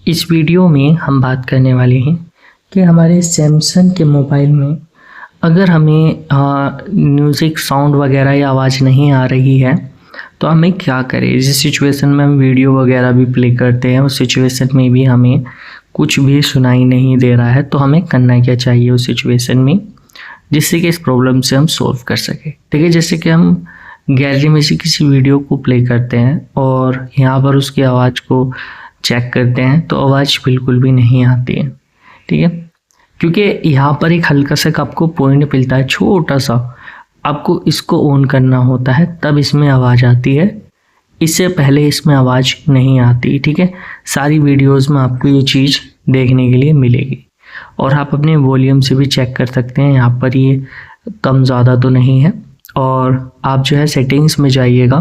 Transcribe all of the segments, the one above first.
इस वीडियो में हम बात करने वाले हैं कि हमारे सैमसंग के मोबाइल में अगर हमें म्यूज़िक साउंड वगैरह या आवाज़ नहीं आ रही है तो हमें क्या करें। जिस सिचुएशन में हम वीडियो वगैरह भी प्ले करते हैं उस सिचुएशन में भी हमें कुछ भी सुनाई नहीं दे रहा है तो हमें करना क्या चाहिए उस सिचुएशन में, जिससे कि इस प्रॉब्लम से हम सॉल्व कर सकें। ठीक है, जैसे कि हम गैलरी में से किसी वीडियो को प्ले करते हैं और यहाँ पर उसकी आवाज़ को चेक करते हैं तो आवाज़ बिल्कुल भी नहीं आती है। ठीक है, क्योंकि यहाँ पर एक हल्का सा आपको पॉइंट मिलता है, छोटा सा, आपको इसको ऑन करना होता है तब इसमें आवाज़ आती है, इससे पहले इसमें आवाज़ नहीं आती। ठीक है, सारी वीडियोस में आपको ये चीज़ देखने के लिए मिलेगी और आप अपने वॉल्यूम से भी चेक कर सकते हैं। यहाँ पर ये कम ज़्यादा तो नहीं है। और आप जो है सेटिंग्स में जाइएगा।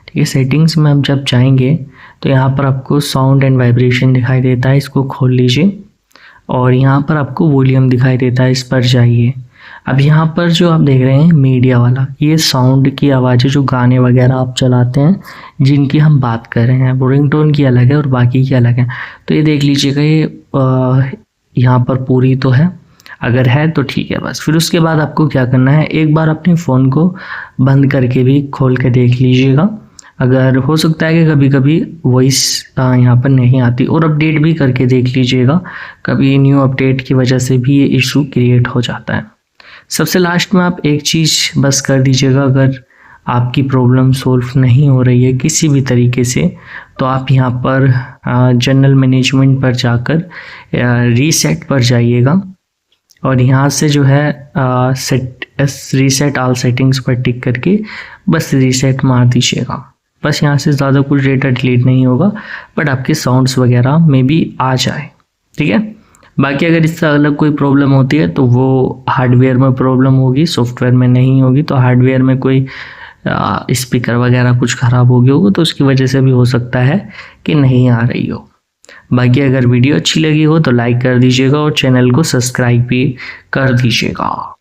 ठीक है, सेटिंग्स में आप जब जाएंगे तो यहाँ पर आपको साउंड एंड वाइब्रेशन दिखाई देता है, इसको खोल लीजिए और यहाँ पर आपको वॉल्यूम दिखाई देता है, इस पर जाइए। अब यहाँ पर जो आप देख रहे हैं मीडिया वाला, ये साउंड की आवाज़ है जो गाने वगैरह आप चलाते हैं जिनकी हम बात कर रहे हैं। वो रिंगटोन की अलग है और बाकी की अलग है। तो ये देख लीजिएगा, ये यहाँ पर पूरी तो है, अगर है तो ठीक है बस। फिर उसके बाद आपको क्या करना है, एक बार अपने फ़ोन को बंद करके भी खोल के देख लीजिएगा। अगर हो सकता है कि कभी कभी वॉइस यहाँ पर नहीं आती, और अपडेट भी करके देख लीजिएगा, कभी न्यू अपडेट की वजह से भी ये इशू क्रिएट हो जाता है। सबसे लास्ट में आप एक चीज़ बस कर दीजिएगा, अगर आपकी प्रॉब्लम सॉल्व नहीं हो रही है किसी भी तरीके से तो आप यहाँ पर जनरल मैनेजमेंट पर जाकर रीसेट पर जाइएगा और यहाँ से जो है रीसेट ऑल सेटिंग्स पर टिक करके बस रीसेट मार दीजिएगा। बस यहाँ से ज़्यादा कुछ डेटा डिलीट नहीं होगा, बट आपके साउंड्स वगैरह में भी आ जाए। ठीक है, बाकी अगर इससे अलग कोई प्रॉब्लम होती है तो वो हार्डवेयर में प्रॉब्लम होगी, सॉफ्टवेयर में नहीं होगी। तो हार्डवेयर में कोई स्पीकर वगैरह कुछ ख़राब हो गया होगा तो उसकी वजह से भी हो सकता है कि नहीं आ रही हो। बाकी अगर वीडियो अच्छी लगी हो तो लाइक कर दीजिएगा और चैनल को सब्सक्राइब भी कर दीजिएगा।